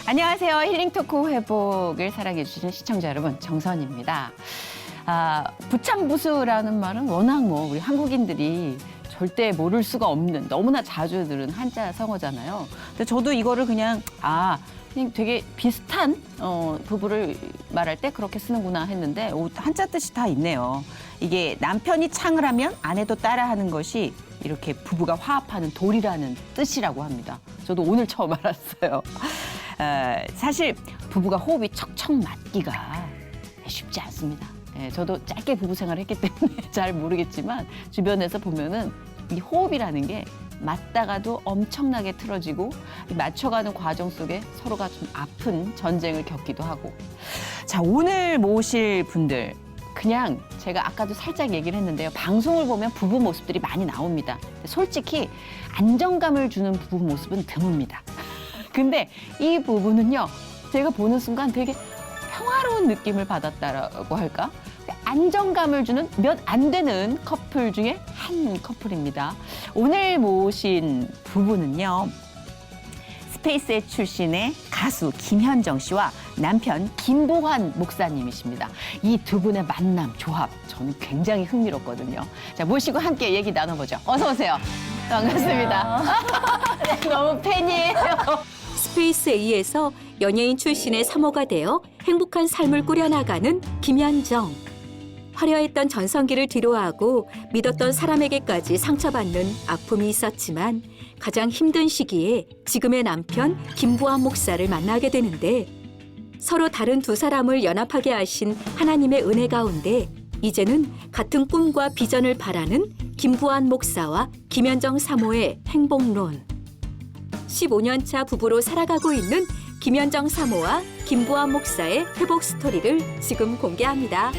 안녕하세요. 힐링토크 회복을 사랑해주시는 시청자 여러분, 정선입니다. 부창부수라는 말은 워낙 우리 한국인들이 절대 모를 수가 없는 너무나 자주 들은 한자 성어잖아요. 근데 저도 이거를 그냥 되게 비슷한 부부를 말할 때 그렇게 쓰는구나 했는데 한자 뜻이 다 있네요. 이게 남편이 창을 하면 아내도 따라하는 것이 이렇게 부부가 화합하는 도리라는 뜻이라고 합니다. 저도 오늘 처음 알았어요. 사실 부부가 호흡이 척척 맞기가 쉽지 않습니다. 저도 짧게 부부 생활을 했기 때문에 잘 모르겠지만 주변에서 보면은 이 호흡이라는 게 맞다가도 엄청나게 틀어지고 맞춰가는 과정 속에 서로가 좀 아픈 전쟁을 겪기도 하고. 자, 오늘 모실 분들 그냥 제가 아까도 살짝 얘기를 했는데요. 방송을 보면 부부 모습들이 많이 나옵니다. 솔직히 안정감을 주는 부부 모습은 드뭅니다. 근데 이 부부는요, 제가 보는 순간 되게 평화로운 느낌을 받았다라고 할까? 안정감을 주는 몇 안 되는 커플 중에 한 커플입니다. 오늘 모신 부부는요, 스페이스X 출신의 가수 김현정 씨와 남편 김보환 목사님이십니다. 이 두 분의 만남, 조합, 저는 굉장히 흥미롭거든요. 자, 모시고 함께 얘기 나눠보죠. 어서 오세요. 반갑습니다. 네, 너무 팬이에요. 스페이스 A에서 연예인 출신의 사모가 되어 행복한 삶을 꾸려나가는 김현정. 화려했던 전성기를 뒤로하고 믿었던 사람에게까지 상처받는 아픔이 있었지만 가장 힘든 시기에 지금의 남편 김보환 목사를 만나게 되는데 서로 다른 두 사람을 연합하게 하신 하나님의 은혜 가운데 이제는 같은 꿈과 비전을 바라는 김보환 목사와 김현정 사모의 행복론. 15년 차 부부로 살아가고 있는 김현정 사모와 김보환 목사의 회복 스토리를 지금 공개합니다.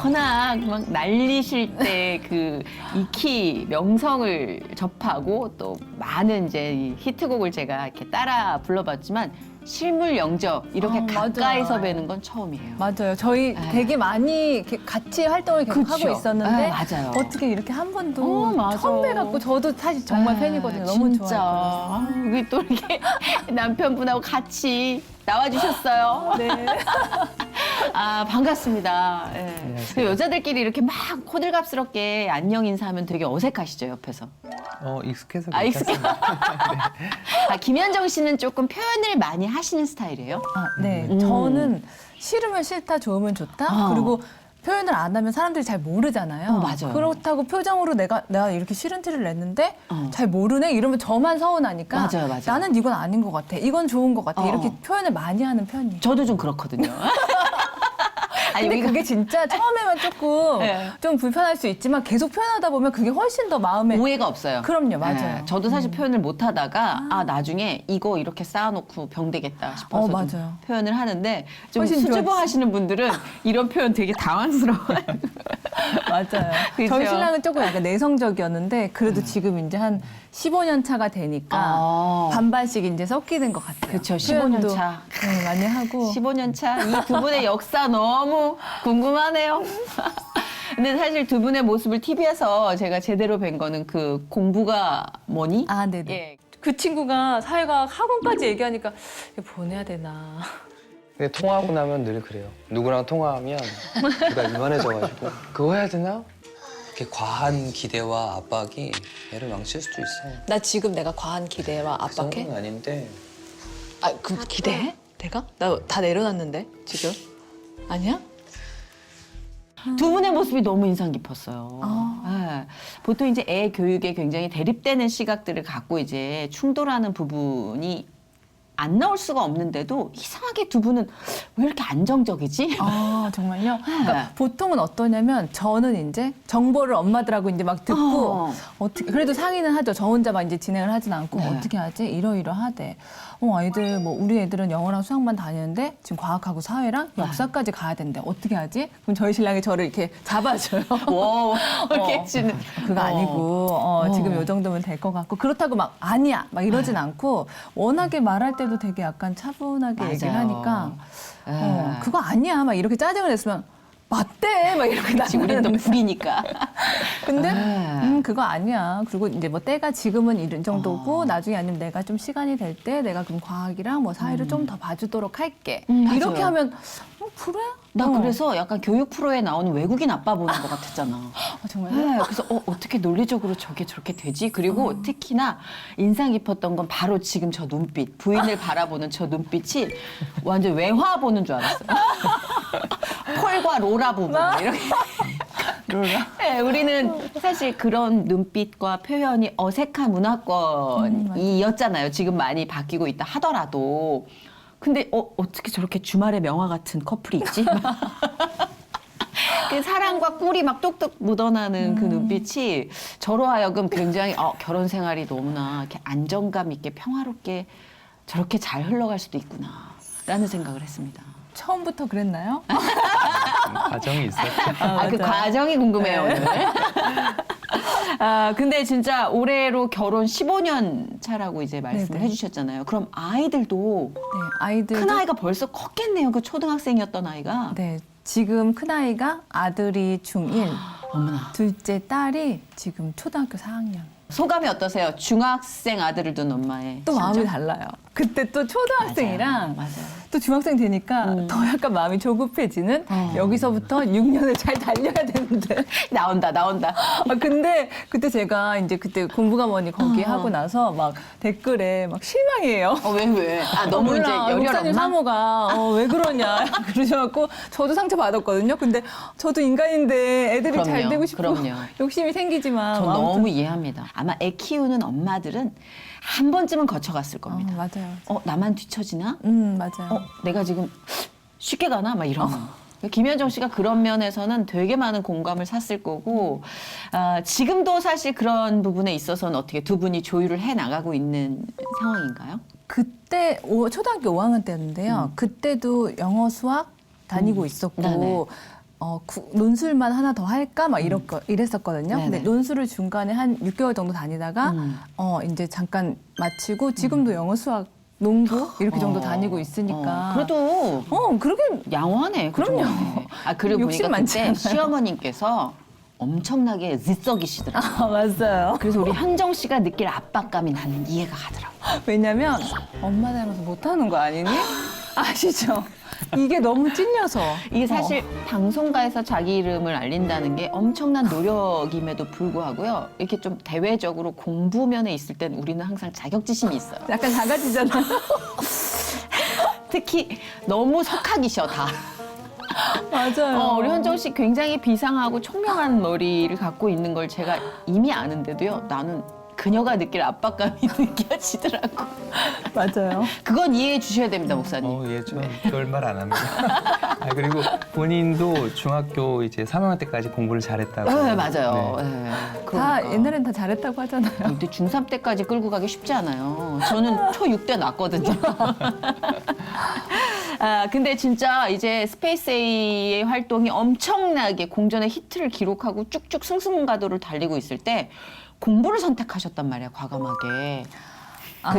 워낙 막 날리실 때 그 익히 명성을 접하고 또 많은 이제 이 히트곡을 제가 이렇게 따라 불러봤지만 실물 영접 이렇게 가까이서 맞아요. 뵈는 건 처음이에요. 맞아요. 저희 되게 많이 이렇게 같이 활동을 계속 그쵸. 하고 있었는데 맞아요. 어떻게 이렇게 한 번도 맞아. 처음 뵈갖고 저도 사실 정말 팬이거든요. 너무 진짜. 좋아요. 여기 또 이렇게 남편분하고 같이 나와주셨어요. 네. 반갑습니다. 예. 안녕하세요. 여자들끼리 이렇게 막 호들갑스럽게 안녕 인사하면 되게 어색하시죠, 옆에서? 익숙해서 익숙해. 괜찮습니다. 김현정 씨는 조금 표현을 많이 하시는 스타일이에요? 네. 음. 저는 싫으면 싫다, 좋으면 좋다. 어. 그리고 표현을 안 하면 사람들이 잘 모르잖아요. 맞아요. 그렇다고 표정으로 내가 이렇게 싫은 티를 냈는데 어. 잘 모르네? 이러면 저만 서운하니까 맞아요. 나는 이건 아닌 것 같아. 이건 좋은 것 같아. 어. 이렇게 표현을 많이 하는 편이에요. 저도 좀 그렇거든요. 아니, 근데 그게 진짜 처음에만 조금 네. 좀 불편할 수 있지만 계속 표현하다 보면 그게 훨씬 더 마음에 오해가 없어요. 그럼요, 맞아요. 네, 저도 사실 표현을 못 하다가 나중에 이거 이렇게 쌓아놓고 병되겠다 싶어서 좀 맞아요. 표현을 하는데 좀 훨씬 수줍어 좋아지지. 하시는 분들은 이런 표현 되게 당황스러워요. 맞아요. 그죠? 저희 신랑은 조금 약간 내성적이었는데 그래도 지금 이제 한 15년 차가 되니까 반반씩 이제 섞이는 것 같아요. 그쵸, 15년 표현도, 차. 많이 하고. 15년 차 이 두 분의 역사 너무 궁금하네요. 근데 사실 두 분의 모습을 TV에서 제가 제대로 뵌 거는 그 공부가 뭐니? 네네. 예. 그 친구가 사회과학 학원까지 얘기하니까 이거 보내야 되나. 근데 통화하고 나면 늘 그래요. 누구랑 통화하면 귀가 이만해져가지고 그거 해야 되나? 이렇게 과한 기대와 압박이 애를 망칠 수도 있어. 나 지금 내가 과한 기대와 그 압박해? 정도는 아닌데 그럼 기대해? 내가? 나 다 내려놨는데 지금? 아니야? 두 분의 모습이 너무 인상 깊었어요. 예. 보통 이제 애 교육에 굉장히 대립되는 시각들을 갖고 이제 충돌하는 부분이 안 나올 수가 없는데도 이상하게 두 분은 왜 이렇게 안정적이지? 정말요? 그러니까 네. 보통은 어떠냐면 저는 이제 정보를 엄마들하고 이제 막 듣고 어떻게 그래도 상의는 하죠. 저 혼자만 이제 진행을 하진 않고 네. 어떻게 하지? 이러이러하대. 아이들 뭐 우리 애들은 영어랑 수학만 다니는데 지금 과학하고 사회랑 역사까지 가야 된대. 어떻게 하지? 그럼 저희 신랑이 저를 이렇게 잡아줘요. 와, 이렇게 치는. 그거 아니고 지금 요 정도면 될 것 같고 그렇다고 막 아니야 막 이러진 않고 워낙에 말할 때도 되게 약간 차분하게 얘기를 맞아요. 하니까 예. 그거 아니야 막 이렇게 짜증을 냈으면 맞대 막 이렇게 지금 우리는 또 나가는데. 불이니까. 근데 아. 그거 아니야. 그리고 이제 뭐 때가 지금은 이런 정도고 나중에 아니면 내가 좀 시간이 될 때 내가 그럼 과학이랑 뭐 사회를 좀 더 봐주도록 할게. 맞아요. 이렇게 하면 그래? 나 그래서 약간 교육 프로에 나오는 외국인 아빠 보는 것 같았잖아. 정말 네, 그래서 어떻게 논리적으로 저게 저렇게 되지? 그리고 특히나 인상 깊었던 건 바로 지금 저 눈빛, 부인을 바라보는 저 눈빛이 완전 외화 보는 줄 알았어요. 폴과 로라 부분 이렇게. 로라. 네, 우리는 사실 그런 눈빛과 표현이 어색한 문화권이었잖아요. 지금 많이 바뀌고 있다 하더라도. 근데 어떻게 저렇게 주말에 명화 같은 커플이 있지? 그 사랑과 꿀이 막 뚝뚝 묻어나는 그 눈빛이 저로 하여금 굉장히 결혼 생활이 너무나 이렇게 안정감 있게 평화롭게 저렇게 잘 흘러갈 수도 있구나라는 생각을 했습니다. 처음부터 그랬나요? 과정이 있었죠. 그 과정이 궁금해요, 오늘. 근데 진짜 올해로 결혼 15년 차라고 이제 말씀을 네네. 해주셨잖아요. 그럼 아이들도 네, 아이들. 큰 아이가 벌써 컸겠네요. 그 초등학생이었던 아이가. 네, 지금 큰 아이가 아들이 중1, 어머나. 둘째 딸이 지금 초등학교 4학년. 소감이 어떠세요? 중학생 아들을 둔 엄마의 또 마음이 심정? 달라요. 그때 또 초등학생이랑 맞아요. 또 중학생 되니까 더 약간 마음이 조급해지는 여기서부터 6년을 잘 달려야 되는데. 나온다. 근데 그때 제가 이제 그때 공부가머니 거기 하고 나서 막 댓글에 막 실망이에요. 왜? 너무 이제 몰라, 열혈 목사님 엄마? 사모가 왜 그러냐 그러셔갖고 저도 상처 받았거든요. 근데 저도 인간인데 애들이 잘 그럼요, 되고 싶고 그럼요. 욕심이 생기지만 전 아무튼. 너무 이해합니다. 아마 애 키우는 엄마들은 한 번쯤은 거쳐갔을 겁니다. 맞아요. 나만 뒤처지나? 맞아요. 내가 지금 쉽게 가나? 막 이런. 김현정 씨가 그런 면에서는 되게 많은 공감을 샀을 거고 지금도 사실 그런 부분에 있어서는 어떻게 두 분이 조율을 해 나가고 있는 상황인가요? 그때 초등학교 5학년 때였는데요. 그때도 영어 수학 다니고 있었고 네네. 논술만 하나 더 할까 막 이랬었거든요. 네네. 근데 논술을 중간에 한 6개월 정도 다니다가 이제 잠깐 마치고 지금도 영어 수학 농구 이렇게 정도 다니고 있으니까 그래도 그렇게 양호하네. 그 그럼요. 정도는. 그리고 욕심 보니까 그때 많잖아요. 시어머님께서 엄청나게 지썩이시더라고요. 맞아요. 그래서 우리 현정 씨가 느낄 압박감이 나는 이해가 가더라고요. 왜냐면 엄마 닮아서 못하는 거 아니니? 아시죠? 이게 너무 찔려서. 이게 사실 방송가에서 자기 이름을 알린다는 게 엄청난 노력임에도 불구하고요. 이렇게 좀 대외적으로 공부면에 있을 땐 우리는 항상 자격지심이 있어요. 약간 작아지잖아요. 특히 너무 속하기셔 다. 맞아요. 우리 현정 씨 굉장히 비상하고 총명한 머리를 갖고 있는 걸 제가 이미 아는데도요. 나는 그녀가 느낄 압박감이 느껴지더라고. 맞아요. 그건 이해해 주셔야 됩니다, 목사님. 예, 전 별말 안 합니다. 그리고 본인도 중학교 이제 3학년 때까지 공부를 잘했다고. 네, 맞아요. 네. 네. 다 그러니까. 옛날엔 다 잘했다고 하잖아요. 근데 중3 때까지 끌고 가기 쉽지 않아요. 저는 초6 때 났거든요. 근데 진짜 이제 스페이스 A의 활동이 엄청나게 공전의 히트를 기록하고 쭉쭉 승승가도를 달리고 있을 때 공부를 선택하셨단 말이에요, 과감하게.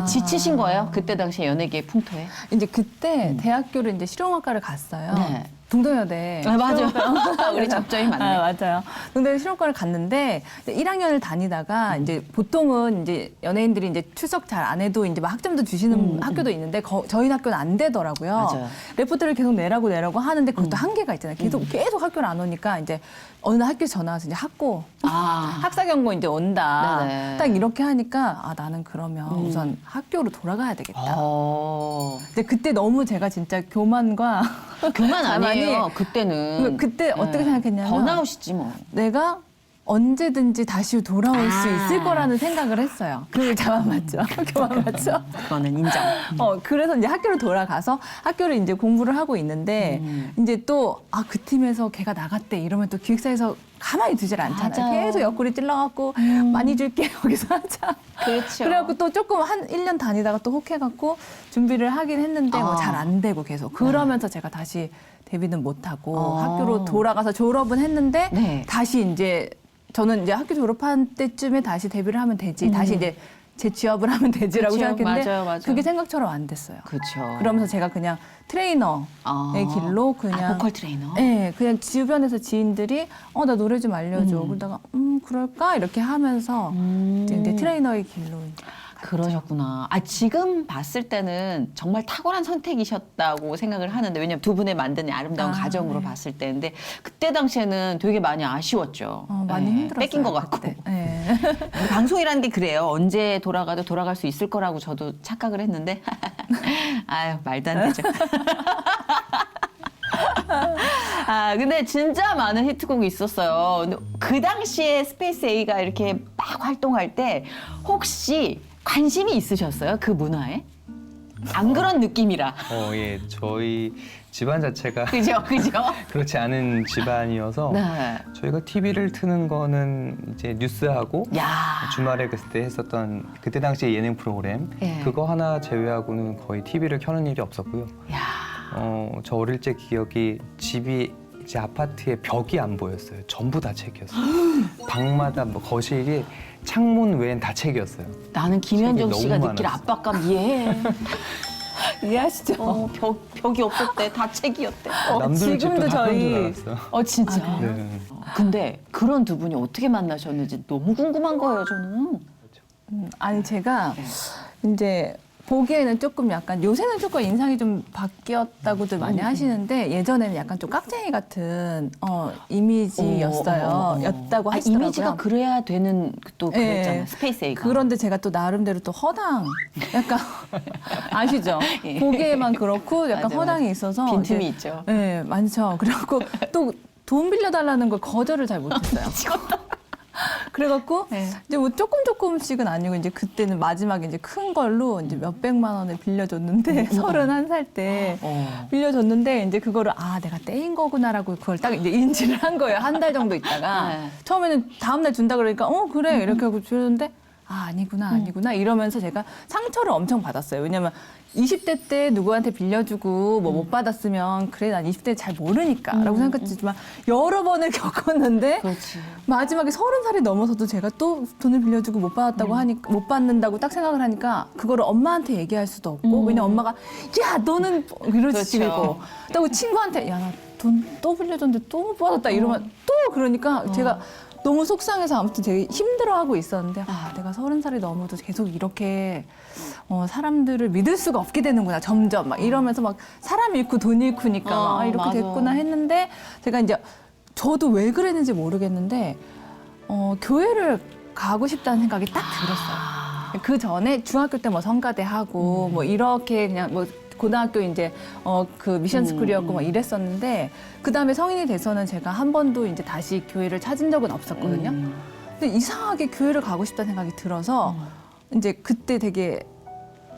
지치신 거예요? 그때 당시에 연예계의 풍토에? 이제 그때 대학교를 이제 실용학과를 갔어요. 네. 동덕여대. 맞아. 실용학과. 우리 접점이 맞네. 맞아요. 동덕여대 실용학과를 갔는데 1학년을 다니다가 이제 보통은 이제 연예인들이 이제 출석 잘 안 해도 이제 막 학점도 주시는 학교도 있는데 저희 학교는 안 되더라고요. 맞아요. 레포트를 계속 내라고 하는데 그것도 한계가 있잖아요. 계속 학교를 안 오니까 이제 어느 날 학교에 전화 와서 이제 학사 경고 이제 온다. 네네. 딱 이렇게 하니까 나는 그러면 우선 학교로 돌아가야 되겠다. 근데 그때 너무 제가 진짜 교만과 교만 아니에요. 자만이 그때는. 그때 어떻게 생각했냐면 번아웃이지 뭐. 내가 언제든지 다시 돌아올 수 있을 거라는 생각을 했어요. 그 자만 맞죠? 교만 맞죠? 그거는 인정. 그래서 이제 학교를 돌아가서 학교를 이제 공부를 하고 있는데 이제 또 그 팀에서 걔가 나갔대 이러면 또 기획사에서 가만히 두질 않잖아요. 맞아요. 계속 옆구리 찔러갖고 많이 줄게 여기서 하자. 그렇죠. 그래갖고 또 조금 한 1년 다니다가 또 혹해갖고 준비를 하긴 했는데 뭐 잘 안 되고 계속 그러면서 제가 다시 데뷔는 못하고 학교로 돌아가서 졸업은 했는데 네. 다시 이제 저는 이제 학교 졸업한 때쯤에 다시 데뷔를 하면 되지. 다시 이제 제 취업을 하면 되지라고 그쵸, 생각했는데 맞아요, 맞아요. 그게 생각처럼 안 됐어요. 그렇죠. 그러면서 제가 그냥 트레이너의 길로 그냥 보컬 트레이너. 네, 그냥 주변에서 지인들이 나 노래 좀 알려줘. 그러다가 그럴까 이렇게 하면서 이제 트레이너의 길로. 그러셨구나. 지금 봤을 때는 정말 탁월한 선택이셨다고 생각을 하는데, 왜냐면 두 분의 만든 아름다운 가정으로 네. 봤을 때인데, 그때 당시에는 되게 많이 아쉬웠죠. 많이 네, 힘들었어요. 뺏긴 것 같고. 그때. 네. 근데 방송이라는 게 그래요. 언제 돌아가도 돌아갈 수 있을 거라고 저도 착각을 했는데, 아유, 말도 안 되죠. 근데 진짜 많은 히트곡이 있었어요. 근데 그 당시에 스페이스 A가 이렇게 막 활동할 때 혹시 관심이 있으셨어요? 그 문화에? 안 그런 느낌이라. 예, 저희 집안 자체가 그죠? 그렇지 않은 집안이어서 네. 저희가 TV를 트는 거는 이제 뉴스하고 야. 주말에 그때 했었던 그때 당시에 예능 프로그램 예. 그거 하나 제외하고는 거의 TV를 켜는 일이 없었고요. 야. 저 어릴 적 기억이 집이 이제 아파트에 벽이 안 보였어요. 전부 다 책이었어요. 방마다 뭐 거실이 창문 외엔 다 책이었어요. 나는 김현정 책이 씨가 너무 느낄 많았어. 압박감 이해해. 이해하시죠? 벽이 없었대. 다 책이었대. 남들 지금도 집도 다 그런 줄 저희- 알았어요. 진짜? 네. 근데 그런 두 분이 어떻게 만나셨는지 너무 궁금한 거예요, 저는. 아니 제가 네. 이제 보기에는 조금 약간 요새는 조금 인상이 좀 바뀌었다고들 많이 하시는데 예전에는 약간 좀 깍쟁이 같은 이미지였어요. 였다고 하시더라고요. 이미지가 그래야 되는 또 그랬잖아요. 예. 스페이스 A가. 그런데 제가 또 나름대로 또 허당 약간 아시죠? 예. 보기에만 그렇고 약간 맞아, 허당이 맞아. 있어서 빈틈이 이제- 있죠. 네, 많죠. 그래갖고 또 돈 빌려달라는 걸 거절을 잘 못했어요. 그래갖고 네. 이제 뭐 조금씩은 아니고 이제 그때는 마지막에 이제 큰 걸로 이제 몇백만 원을 빌려줬는데 31살 때 빌려줬는데 이제 그거를 내가 떼인 거구나라고 그걸 딱 이제 인지를 한 거예요. 한 달 정도 있다가 네. 처음에는 다음날 준다 그러니까 그래 이렇게 하고 주는데 아니구나 이러면서 제가 상처를 엄청 받았어요. 왜냐면 20대 때 누구한테 빌려주고 뭐 못 받았으면 그래 난 20대 잘 모르니까라고 생각했지만 여러 번을 겪었는데 그렇지. 마지막에 30살이 넘어서도 제가 또 돈을 빌려주고 못 받았다고 하니까 못 받는다고 딱 생각을 하니까 그거를 엄마한테 얘기할 수도 없고 왜냐면 엄마가 야 너는 이럴 그렇죠. 식이고 또 친구한테 야 나 돈 또 빌려줬는데 또 못 받았다 이러면 또 그러니까 제가 너무 속상해서 아무튼 되게 힘들어하고 있었는데 내가 30살이 넘어도 계속 이렇게 사람들을 믿을 수가 없게 되는구나 점점 막 이러면서 막 사람 잃고 돈 잃고니까 막 이렇게 맞아. 됐구나 했는데 제가 이제 저도 왜 그랬는지 모르겠는데 교회를 가고 싶다는 생각이 딱 들었어요. 그 전에 중학교 때 뭐 성가대 하고 뭐 이렇게 그냥 뭐 고등학교 이제 그 미션 스쿨이었고 막 이랬었는데 그 다음에 성인이 돼서는 제가 한 번도 이제 다시 교회를 찾은 적은 없었거든요. 근데 이상하게 교회를 가고 싶다는 생각이 들어서 이제 그때 되게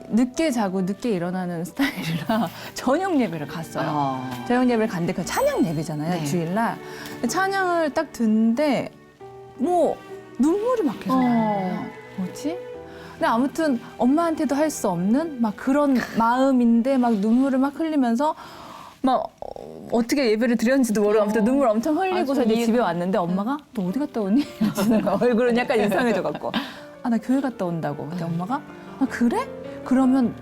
늦게 자고 늦게 일어나는 스타일이라 저녁 예배를 갔어요. 저녁 예배를 갔는데 그 찬양 예배잖아요. 네. 주일날 찬양을 딱 듣는데 뭐 눈물이 막 계속 나요. 뭐지? 근데 아무튼 엄마한테도 할 수 없는 막 그런 마음인데 막 눈물을 막 흘리면서 막 어떻게 예배를 드렸는지도 모르고 아무튼 눈물 엄청 흘리고서 이제 집에 왔는데 엄마가 너 어디 갔다 오니? 이러시는 거야. 얼굴은 약간 이상해져갖고 나 교회 갔다 온다고. 근데 엄마가 그래? 그러면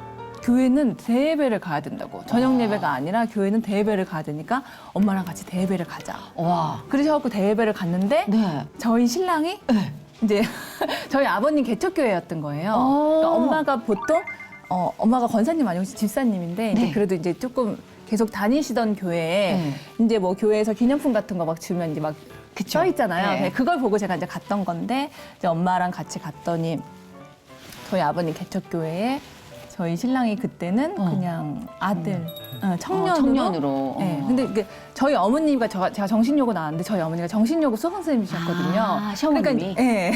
교회는 대예배를 가야 된다고. 저녁 예배가 아니라 교회는 대예배를 가야 되니까 엄마랑 같이 대예배를 가자. 와. 그러셔갖고 대예배를 갔는데 네. 저희 신랑이 이제 저희 아버님 개척교회였던 거예요. 그러니까 엄마가 보통 엄마가 권사님 아니고 집사님인데 이제 네. 그래도 이제 조금 계속 다니시던 교회에 이제 뭐 교회에서 기념품 같은 거 막 주면 이제 막 써 있잖아요. 네. 그걸 보고 제가 이제 갔던 건데 이제 엄마랑 같이 갔더니 저희 아버님 개척교회에 저희 신랑이 그때는 그냥 아들 청년으로. 네. 근데 이게 저희 어머니가 제가 정신요고 나왔는데 저희 어머니가 정신요고 수강 선생님이셨거든요. 시어머님이? 예.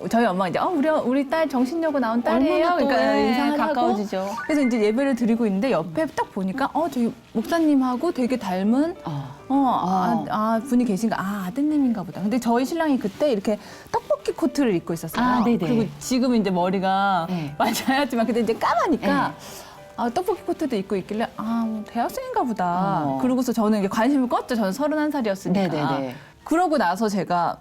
저희 엄마가 이제 우리 딸 정신요고 나온 딸이에요. 얼마나 또 그러니까 인사하고 가까워지죠. 그래서 이제 예배를 드리고 있는데 옆에 딱 보니까 저희 목사님하고 되게 닮은 분이 계신가 아드님인가 보다. 근데 저희 신랑이 그때 이렇게 떡볶이 코트를 입고 있었어요. 네네. 그리고 지금 이제 머리가 네. 맞아야지만 그때 이제 까마니까 떡볶이 코트도 입고 있길래 뭐 대학생인가 보다. 그러고서 저는 이게 관심을 껐죠. 저는 31살이었으니까. 네네네. 그러고 나서 제가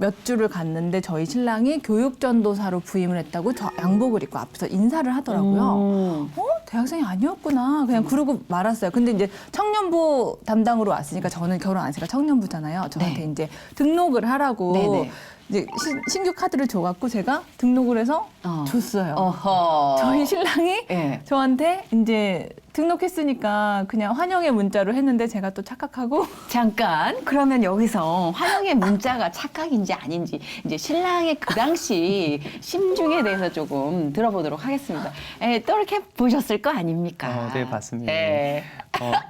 몇 주를 갔는데 저희 신랑이 교육전도사로 부임을 했다고 저 양복을 입고 앞에서 인사를 하더라고요. 대학생이 아니었구나. 그냥 그러고 말았어요. 근데 이제 청년부 담당으로 왔으니까 저는 결혼 안 했으니까 청년부잖아요. 저한테 네. 이제 등록을 하라고 네네. 이제 신규 카드를 줘갖고 제가 등록을 해서 줬어요. 어허. 저희 신랑이 예. 저한테 이제 등록했으니까 그냥 환영의 문자로 했는데 제가 또 착각하고 잠깐 그러면 여기서 환영의 문자가 착각인지 아닌지 이제 신랑의 그 당시 심중에 대해서 조금 들어보도록 하겠습니다. 또 이렇게 보셨을 거 아닙니까? 네, 봤습니다. 예.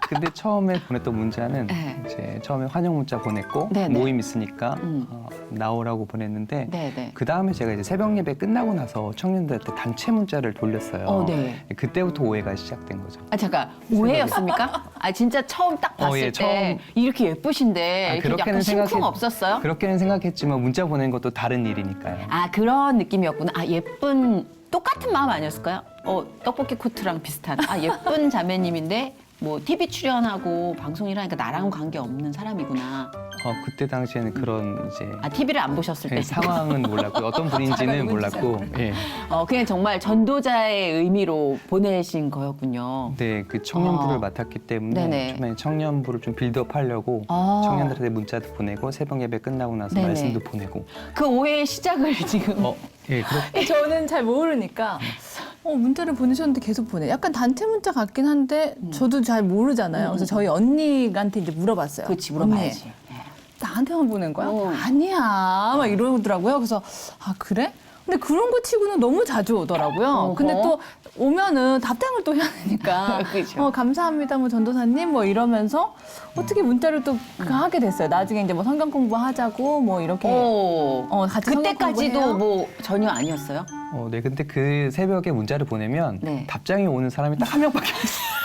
근데 처음에 보냈던 문자는 네. 이제 처음에 환영 문자 보냈고 네네. 모임 있으니까 음. 나오라고 보냈는데 네네. 그 다음에 제가 이제 새벽 예배 끝나고 나서 청년들한테 단체 문자를 돌렸어요. 네. 그때부터 오해가 시작된 거죠. 아 잠깐 오해였습니까? 아 진짜 처음 딱 봤을 예, 때 처음. 이렇게 예쁘신데 이렇게 약간 심쿵 없었어요? 그렇게는 생각했지만 문자 보낸 것도 다른 일이니까요. 아 그런 느낌이었구나. 아 예쁜 똑같은 마음 아니었을까요? 떡볶이 코트랑 비슷한. 아 예쁜 자매님인데 뭐 TV 출연하고 방송이라 하니까 나랑은 관계 없는 사람이구나. 그때 당시에는 그런 이제 TV를 안 보셨을 때 상황은 몰랐고 어떤 분인지는 몰랐고, 예. 그냥 정말 전도자의 의미로 보내신 거였군요. 네, 그 청년부를 맡았기 때문에 네네. 처음에 청년부를 좀 빌드업하려고 청년들한테 문자도 보내고 새벽 예배 끝나고 나서 네네. 말씀도 보내고. 그 오해의 시작을 지금 예, 그렇게 저는 잘 모르니까 문자를 보내셨는데 계속 보내. 약간 단체 문자 같긴 한데 저도 잘 모르잖아요. 그래서 저희 언니한테 이제 물어봤어요. 그렇지 언니, 물어봐야지. 나한테만 보낸 거야? 어. 아니야. 막 이러더라고요. 그래서 아 그래? 근데 그런 거 치고는 너무 자주 오더라고요. 어허. 근데 또 오면은 답장을 또 해야 되니까 그죠. 감사합니다, 뭐 전도사님 뭐 이러면서 어떻게 문자를 또 하게 됐어요. 나중에 이제 뭐 성경 공부하자고 뭐 이렇게 같이 성경 그때까지도 공부해요. 뭐 전혀 아니었어요? 네, 근데 그 새벽에 문자를 보내면 네. 답장이 오는 사람이 딱 한 명밖에 없어요.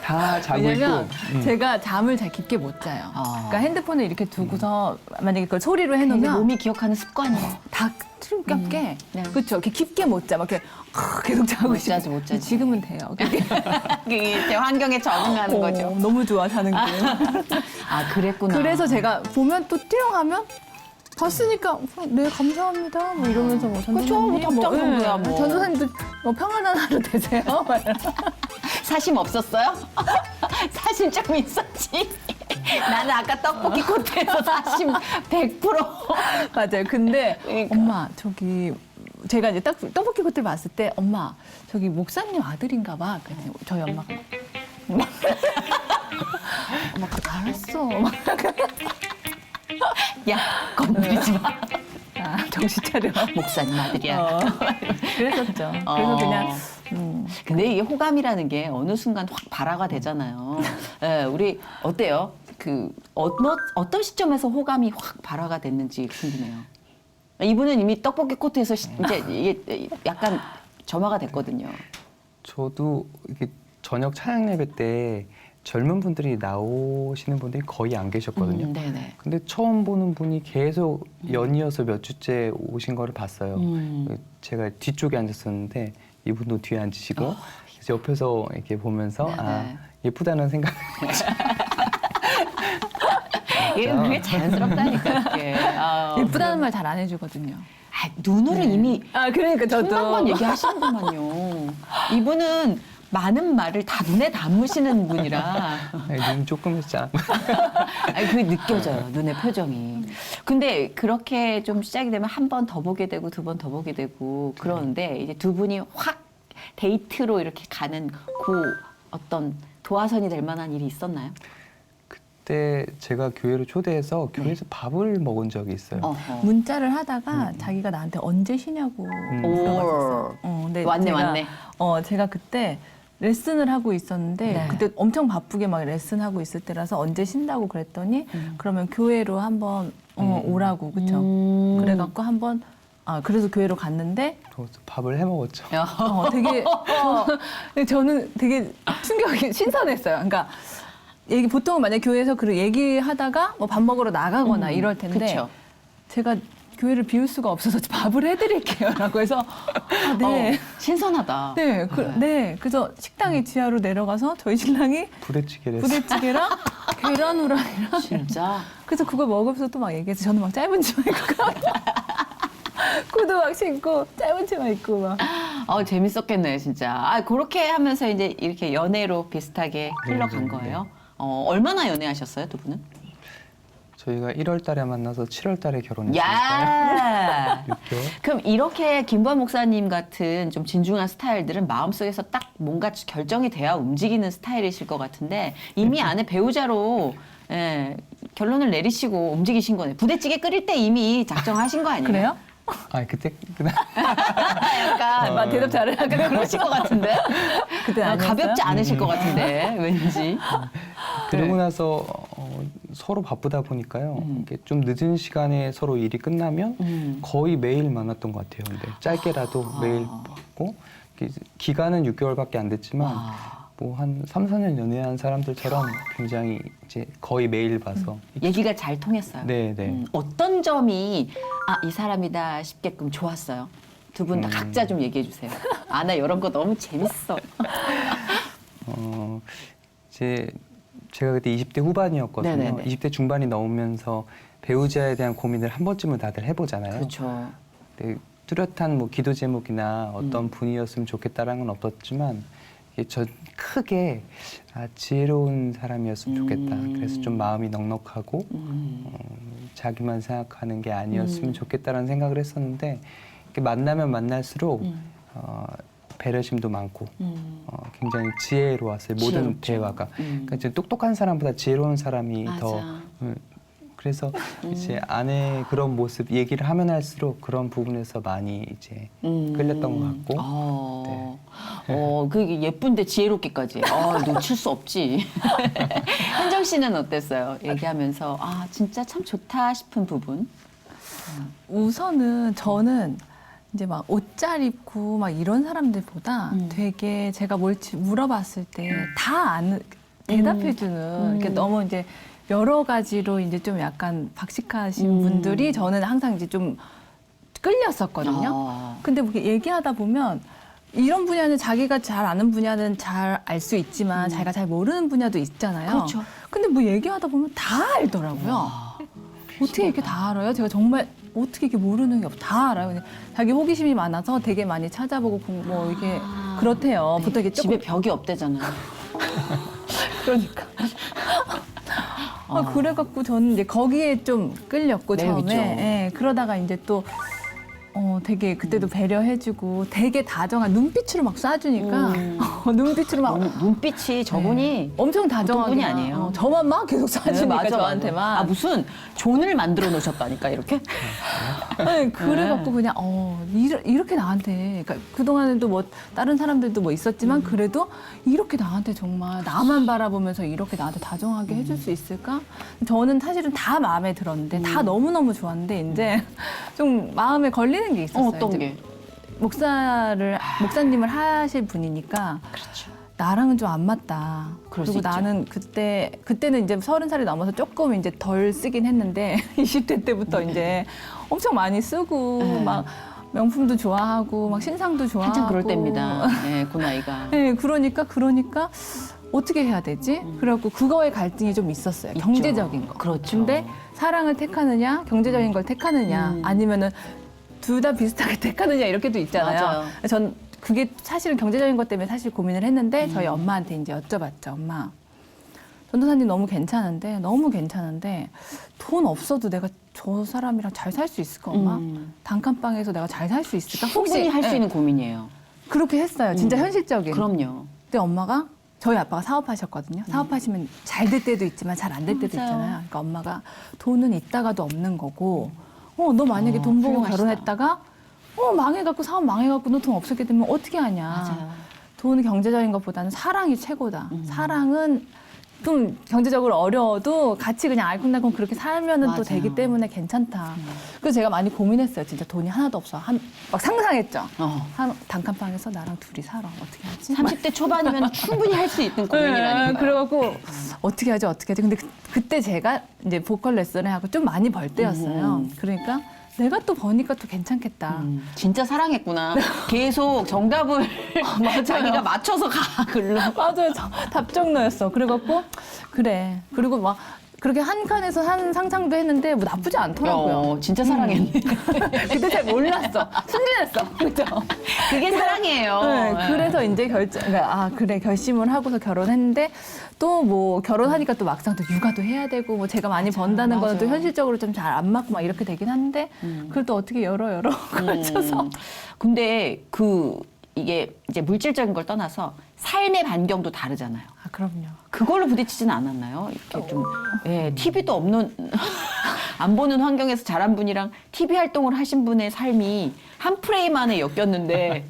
다 자고 왜냐면 있고. 제가 잠을 잘 깊게 못 자요. 그러니까 핸드폰을 이렇게 두고서 만약에 그걸 소리로 근데 해놓으면 몸이 기억하는 습관이에요. 다 트름깝게 네. 그렇죠. 이렇게 깊게 못 자. 막 이렇게 계속 자고 못 있어요. 자지, 못 자지. 지금은 돼요. 그게 이제 환경에 적응하는 거죠. 너무 좋아 사는 게. 아 그랬구나. 그래서 제가 보면 또 띠용하면 봤으니까 네 감사합니다 뭐 이러면서 뭐 그쵸, 뭐 답장 정도야, 뭐. 전도사님도 뭐 평안한 하루 되세요. 막 이러면서. 사심 없었어요? 사심 좀 있었지. 나는 아까 떡볶이 코트에서 사심 100%. 맞아요. 근데 그러니까. 엄마 저기 제가 이제 떡볶이 코트를 봤을 때 엄마 저기 목사님 아들인가 봐. 그랬더니 저희 엄마가 엄마 알았어. 막 야 건드리지 마. 정신 차려. 목사님 아들이야. 그랬었죠. 그래서 그냥 근데 이게 호감이라는 게 어느 순간 확 발화가 되잖아요. 예, 우리 어때요? 어떤 시점에서 호감이 확 발화가 됐는지 궁금해요. 이분은 이미 떡볶이 코트에서 이제 이게 약간 점화가 됐거든요. 저도 이렇게 저녁 찬양 예배 때 젊은 분들이 나오시는 분들이 거의 안 계셨거든요. 네네. 근데 처음 보는 분이 계속 연이어서 몇 주째 오신 거를 봤어요. 제가 뒤쪽에 앉았었는데 이분도 뒤에 앉으시고 그래서 옆에서 이렇게 보면서 네네. 예쁘다는 생각. 이게 그게 자연스럽다니까. 이게. 예쁘다는 말 잘 안 해주거든요. 눈으로 이미 그러니까 천만 번 얘기하시는구만요. 이분은 많은 말을 다 눈에 담으시는 분이라 눈 조금 했잖아. 그게 느껴져요. 눈의 표정이. 근데 그렇게 좀 시작이 되면 한 번 더 보게 되고 두 번 더 보게 되고 그러는데 이제 두 분이 확 데이트로 이렇게 가는 그 어떤 도화선이 될 만한 일이 있었나요? 그때 제가 교회로 초대해서 교회에서 밥을 먹은 적이 있어요. 어허. 문자를 하다가 자기가 나한테 언제 쉬냐고 물어봤었어요. 근데 왔네. 제가 그때 레슨을 하고 있었는데 네. 그때 엄청 바쁘게 막 레슨하고 있을 때라서 언제 쉰다고 그랬더니 그러면 교회로 한번 오라고 그쵸? 그래갖고 한번 그래서 교회로 갔는데 그래서 밥을 해 먹었죠. 되게 저는 되게 충격이 신선했어요. 그러니까 보통은 만약 교회에서 그 얘기하다가 뭐 밥 먹으러 나가거나 이럴 텐데 그쵸. 제가 교회를 비울 수가 없어서 밥을 해드릴게요라고 해서 네. 신선하다. 네, 그래서 식당에 지하로 내려가서 저희 신랑이 부대찌개를 했어요. 부대찌개랑 계란 후라이랑 진짜. 그래서 그걸 먹으면서 또 막 얘기해서 저는 막 짧은 치마 입고 구두 막 신고 짧은 치마 입고 막 재밌었겠네요, 진짜. 그렇게 하면서 이제 이렇게 연애로 비슷하게 흘러간 거예요. 얼마나 연애하셨어요, 두 분은? 저희가 1월 달에 만나서 7월 달에 결혼했으니까 야! 6개월. 그럼 이렇게 김보한 목사님 같은 좀 진중한 스타일들은 마음속에서 딱 뭔가 결정이 돼야 움직이는 스타일이실 것 같은데 이미 안에 배우자로 결론을 내리시고 움직이신 거네. 부대찌개 끓일 때 이미 작정하신 거 아니에요? 그래요? 그때 약간 막 대답 잘해. 약간 그러실 것 같은데? 그때 아니었어요? 가볍지 않으실 것 같은데 왠지. 그러고 나서 서로 바쁘다 보니까요. 이렇게 좀 늦은 시간에 서로 일이 끝나면 거의 매일 만났던 것 같아요. 근데 짧게라도 매일 봤고 기간은 6개월밖에 안 됐지만 뭐 한 3, 4년 연애한 사람들처럼 굉장히 이제 거의 매일 봐서 얘기가 잘 통했어요. 네, 네. 어떤 점이 이 사람이다 싶게끔 좋았어요? 두 분 다 각자 좀 얘기해 주세요. 나 이런 거 너무 재밌어. 제가 그때 20대 후반이었거든요. 네네네. 20대 중반이 넘으면서 배우자에 대한 고민을 한 번쯤은 다들 해보잖아요. 그렇죠. 네, 뚜렷한 뭐 기도 제목이나 어떤 분이었으면 좋겠다라는 건 없었지만 저 크게 지혜로운 사람이었으면 좋겠다. 그래서 좀 마음이 넉넉하고 자기만 생각하는 게 아니었으면 좋겠다라는 생각을 했었는데 이렇게 만나면 만날수록 배려심도 많고 굉장히 지혜로웠어요. 모든 지혜롭죠. 대화가. 그러니까 이제 똑똑한 사람보다 지혜로운 사람이 맞아. 더 그래서 이제 아내의 그런 모습 얘기를 하면 할수록 그런 부분에서 많이 이제 끌렸던 것 같고. 그게 예쁜데 지혜롭기까지. 놓칠 수 없지. 현정 씨는 어땠어요? 얘기하면서 진짜 참 좋다 싶은 부분. 우선은 저는 이제 막 옷 잘 입고 막 이런 사람들보다 되게 제가 뭘 물어봤을 때 다 대답해주는 이렇게 너무 이제 여러 가지로 이제 좀 약간 박식하신 분들이 저는 항상 이제 좀 끌렸었거든요. 근데 뭐 이렇게 얘기하다 보면 이런 분야는 자기가 잘 아는 분야는 잘 알 수 있지만 자기가 잘 모르는 분야도 있잖아요. 그렇죠. 근데 뭐 얘기하다 보면 다 알더라고요. 어떻게 이렇게 다 알아요? 제가 정말 어떻게 이렇게 모르는 게 없어. 다 알아요. 근데 자기 호기심이 많아서 되게 많이 찾아보고 뭐 이렇게 그렇대요. 보통 이게 집에 조금 벽이 없대잖아요. 그러니까. 그래갖고 저는 이제 거기에 좀 끌렸고 매력있죠. 처음에. 예, 그러다가 이제 또 되게 그때도 배려해주고 되게 다정한 눈빛으로 막 쏴주니까 눈빛으로 막 눈빛이 저분이 엄청 보통 다정하게 분이 막, 아니에요. 저만 막 계속 쏴주니까 맞아, 저한테만. 맞아. 무슨 존을 만들어 놓으셨다니까 이렇게. 네, 그래갖고 그냥 이렇게 나한테 그러니까 그동안에도 뭐 다른 사람들도 뭐 있었지만 그래도 이렇게 나한테 정말 나만 바라보면서 이렇게 나한테 다정하게 해줄 수 있을까? 저는 사실은 다 마음에 들었는데 다 너무너무 좋았는데 이제 좀 마음에 걸리는 게 있었어요. 어떤 이제 게? 목사님을 하실 분이니까 그렇죠. 나랑은 좀 안 맞다. 그럴 수 그리고 있죠. 나는 그때는 이제 30살이 넘어서 조금 이제 덜 쓰긴 했는데 20대 때부터 이제 엄청 많이 쓰고 막 명품도 좋아하고 막 신상도 좋아하고 한참 그럴 때입니다. 그 나이가. 네, 그러니까 어떻게 해야 되지? 그래갖고 그거에 갈등이 좀 있었어요. 있죠. 경제적인 거. 그렇죠. 근데 사랑을 택하느냐, 경제적인 걸 택하느냐, 아니면은 둘 다 비슷하게 택하느냐 이렇게도 있잖아요. 맞아요. 전 그게 사실은 경제적인 것 때문에 사실 고민을 했는데 저희 엄마한테 이제 여쭤봤죠. 엄마, 전도사님 너무 괜찮은데 돈 없어도 내가 저 사람이랑 잘 살 수 있을까, 엄마? 단칸방에서 내가 잘 살 수 있을까? 충분히 할 수 예, 있는 고민이에요. 그렇게 했어요. 진짜 현실적인. 그럼요. 근데 엄마가 저희 아빠가 사업하셨거든요. 사업하시면 잘 될 때도 있지만 잘 안 될 때도 맞아요. 있잖아요. 그러니까 엄마가 돈은 있다가도 없는 거고 너 만약에 돈 보고 훌륭하시다. 결혼했다가 망해갖고 사업 망해갖고 너 돈 없었게 되면 어떻게 하냐. 맞아요. 돈 경제적인 것보다는 사랑이 최고다. 사랑은 좀 경제적으로 어려워도 같이 그냥 알콩달콩 그렇게 살면은 또 맞아요. 되기 때문에 괜찮다. 그래서 제가 많이 고민했어요. 진짜 돈이 하나도 없어. 막 상상했죠. 단칸방에서 나랑 둘이 살아. 어떻게 하지? 30대 초반이면 충분히 할 수 있는 고민이라니까요. 그래갖고 어떻게 하지? 근데 그때 제가 이제 보컬 레슨을 하고 좀 많이 벌 때였어요. 그러니까 내가 또 버니까 또 괜찮겠다. 진짜 사랑했구나. 계속 정답을 자기가 맞춰서 가 글로. 맞아요. 답정너였어. 그래갖고 그래. 그리고 막 그렇게 한 칸에서 한 상상도 했는데 뭐 나쁘지 않더라고요. 진짜 사랑했네. 그때 잘 몰랐어. 순진했어. 그죠? 그게 사랑이에요. 네, 그래서 이제 그래 결심을 하고서 결혼했는데 또 뭐 결혼하니까 또 막상 또 육아도 해야 되고 뭐 제가 많이 번다는 거는 또 맞아요. 현실적으로 좀 잘 안 맞고 막 이렇게 되긴 한데 그래도 어떻게 여러 걸쳐서 근데 이게 이제 물질적인 걸 떠나서 삶의 반경도 다르잖아요. 아 그럼요. 그걸로 부딪히진 않았나요? 이렇게 좀, TV도 없는, 안 보는 환경에서 자란 분이랑 TV 활동을 하신 분의 삶이 한 프레임 안에 엮였는데,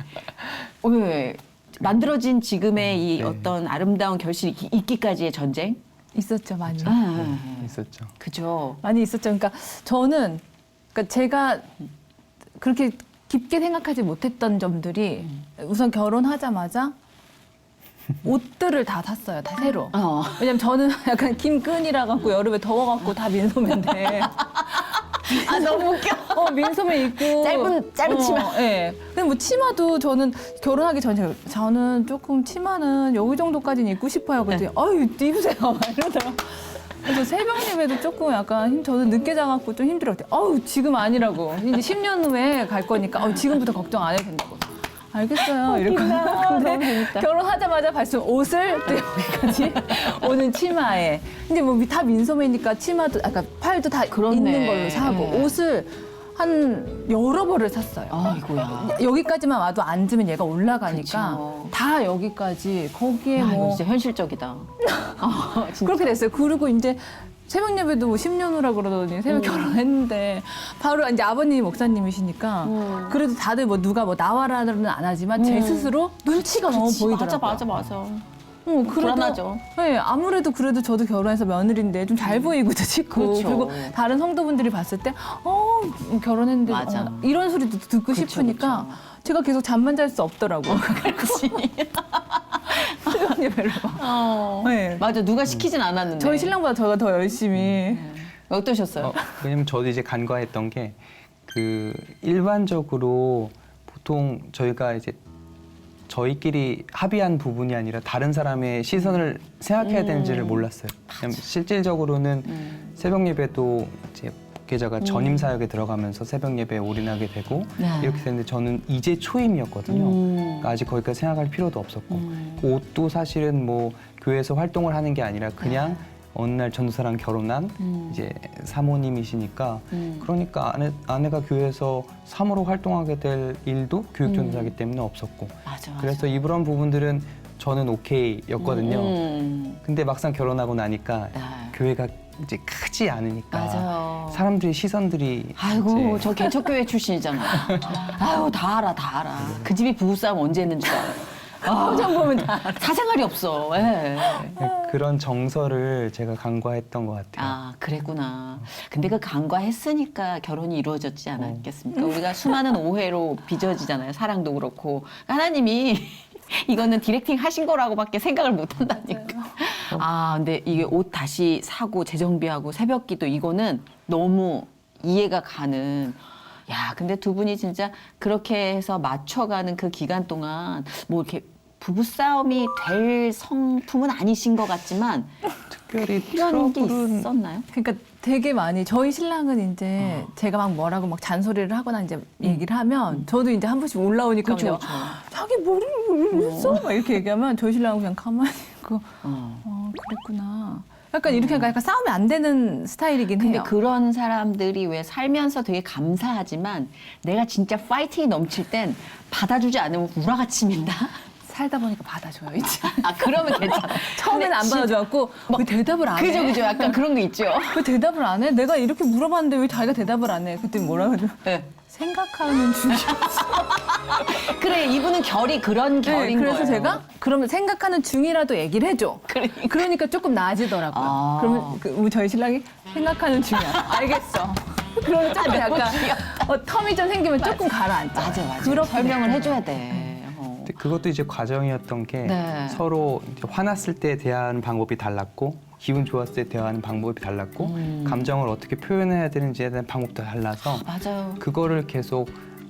왜, 만들어진 지금의 이 네. 어떤 아름다운 결실이 있기까지의 전쟁? 있었죠 많이. 있었죠. 그죠. 많이 있었죠. 그러니까 저는 그러니까 제가 그렇게 깊게 생각하지 못했던 점들이 우선 결혼하자마자 옷들을 다 샀어요. 다 새로. 왜냐면 저는 약간 김끈이라 갖고 여름에 더워갖고 다 민소매인데. 아, 너무 웃겨. 민소매 입고. 짧은 치마. 예. 근데 뭐 치마도 저는 결혼하기 전에 저는 조금 치마는 여기 정도까지는 입고 싶어요. 그랬더니 아유, 입으세요. 막 이러더라고요. 그래서 새벽 예배도 조금 약간 저는 늦게 자갖고 좀 힘들었대요. 아우, 지금 아니라고. 이제 10년 후에 갈 거니까 지금부터 걱정 안 해도 된다고. 알겠어요. 이렇게. 근데 결혼하자마자 발송 옷을 또 여기까지 오는 치마에. 근데 뭐 다 민소매니까 치마도 약간 팔도 다 그렇네. 있는 걸로 사고 옷을 한 여러 벌을 샀어요. 아이고야. 여기까지만 와도 앉으면 얘가 올라가니까 그쵸. 다 여기까지 거기에 야, 이거 뭐 진짜 현실적이다. 진짜. 그렇게 됐어요. 그리고 이제 새벽 예배도 뭐 10년 후라 그러더니 새벽 결혼했는데 바로 이제 아버님이 목사님이시니까 그래도 다들 뭐 누가 뭐 나와라는 안 하지만 제 스스로 눈치가 너무 보이더라고요. 맞아. 그래도, 불안하죠. 네, 아무래도 그래도 저도 결혼해서 며느리인데 좀 잘 보이고도 싶고 그렇죠. 그리고 다른 성도분들이 봤을 때 결혼했는데 맞아. 이런 소리도 듣고 그쵸, 싶으니까 그쵸. 제가 계속 잠만 잘 수 없더라고요. 그렇지. 새벽 예배를 네. 맞아, 누가 시키진 않았는데. 저희 신랑보다 저가 더 열심히 어떠셨어요? 왜냐면 저도 이제 간과했던 게 일반적으로 보통 저희가 이제 저희끼리 합의한 부분이 아니라 다른 사람의 시선을 생각해야 되는지를 몰랐어요. 왜냐면 실질적으로는 새벽 예배도 이제 목회자가 전임 사역에 들어가면서 새벽 예배에 올인하게 되고 이렇게 됐는데 저는 이제 초임이었거든요. 그러니까 아직 거기까지 생각할 필요도 없었고 그 옷도 사실은 뭐 교회에서 활동을 하는 게 아니라 그냥 어느 날 전도사랑 결혼한 이제 사모님이시니까 그러니까 아내가 교회에서 사모로 활동하게 될 일도 교육 전도사이기 때문에 없었고 맞아. 그래서 이런 부분들은 저는 오케이였거든요. 근데 막상 결혼하고 나니까 교회가 이제 크지 않으니까 맞아요. 사람들의 시선들이 아이고, 이제 저 개척교회 출신이잖아요. 아유, 다 알아. 그 집이 부부싸움 언제 했는지 알아요. 표정 보면 다 사생활이 없어. 예. 그런 정서를 제가 간과했던 것 같아요. 아, 그랬구나. 근데 그 간과했으니까 결혼이 이루어졌지 않았겠습니까? 우리가 수많은 오해로 빚어지잖아요. 사랑도 그렇고. 하나님이 이거는 디렉팅 하신 거라고밖에 생각을 못 한다니까. 아, 근데 이게 옷 다시 사고 재정비하고 새벽기도 이거는 너무 이해가 가는. 야, 근데 두 분이 진짜 그렇게 해서 맞춰가는 그 기간 동안 뭐 이렇게 부부싸움이 될 성품은 아니신 것 같지만 특별히 이런 게 트러블은 있었나요? 그러니까 되게 많이 저희 신랑은 이제 제가 막 뭐라고 막 잔소리를 하거나 이제 얘기를 하면 저도 이제 한 번씩 올라오니까 그쵸, 그냥 자기 머리를 했어? 막 이렇게 얘기하면 저희 신랑은 그냥 가만히 있고 그랬구나. 약간 이렇게 하니까 약간 싸우면 안 되는 스타일이긴 근데 해요. 그런 사람들이 왜 살면서 되게 감사하지만 내가 진짜 파이팅이 넘칠 땐 받아주지 않으면 우라가침인다? 살다 보니까 받아줘요 이제. 아, 그러면 괜찮아. 처음에는 안 받아줘갖고 왜 대답을 안 해? 그죠. 약간 그런 게 있죠. 왜 대답을 안 해? 내가 이렇게 물어봤는데 왜 자기가 대답을 안 해? 그때 뭐라 그러죠? 네. 생각하는 중이었어. 그래, 이분은 결이 그런 결인 그래서 거예요. 제가 그러면 생각하는 중이라도 얘기를 해줘. 그러니까 조금 나아지더라고요. 아. 그러면 우리 저희 신랑이 생각하는 중이야. 알겠어. 그러면 조금 약간 텀이 좀 생기면 조금 가라앉아. 맞아. 그렇게 설명을 됐어요. 해줘야 돼. 근데 그것도 이제 과정이었던 게 네. 서로 이제 화났을 때 대하는 방법이 달랐고 기분 좋았을 때 대화하는 방법이 달랐고 감정을 어떻게 표현해야 되는지에 대한 방법도 달라서 맞아요. 그거를 계속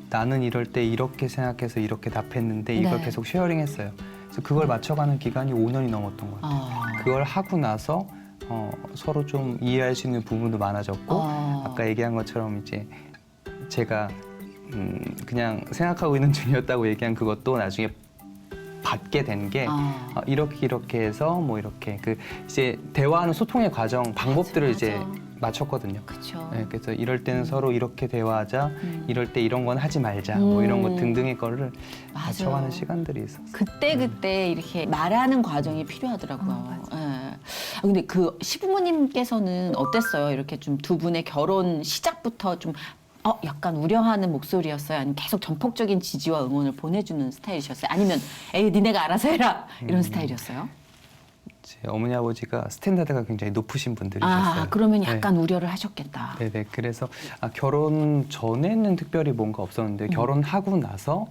나는 이럴 때 이렇게 생각해서 이렇게 답했는데 이걸 네. 계속 쉐어링했어요. 그래서 그걸 맞춰가는 기간이 5년이 넘었던 것 같아요. 그걸 하고 나서 서로 좀 이해할 수 있는 부분도 많아졌고 아까 얘기한 것처럼 이제 제가 그냥 생각하고 있는 중이었다고 얘기한 그것도 나중에 받게 된 게 이렇게 해서 뭐 이렇게 그 이제 대화하는 소통의 과정 방법들을 이제 맞췄거든요. 그렇죠. 네, 그래서 이럴 때는 서로 이렇게 대화하자, 이럴 때 이런 건 하지 말자, 뭐 이런 것 등등의 거를 맞춰가는 시간들이 있었어요. 그때 이렇게 말하는 과정이 필요하더라고요. 근데 그 시부모님께서는 어땠어요? 이렇게 좀 두 분의 결혼 시작부터 좀 약간 우려하는 목소리였어요? 아니면 계속 전폭적인 지지와 응원을 보내주는 스타일이셨어요? 아니면 에이 니네가 알아서 해라 이런 스타일이었어요? 제 어머니 아버지가 스탠다드가 굉장히 높으신 분들이셨어요. 그러면 네. 약간 우려를 하셨겠다. 네네. 그래서 결혼 전에는 특별히 뭔가 없었는데 결혼하고 나서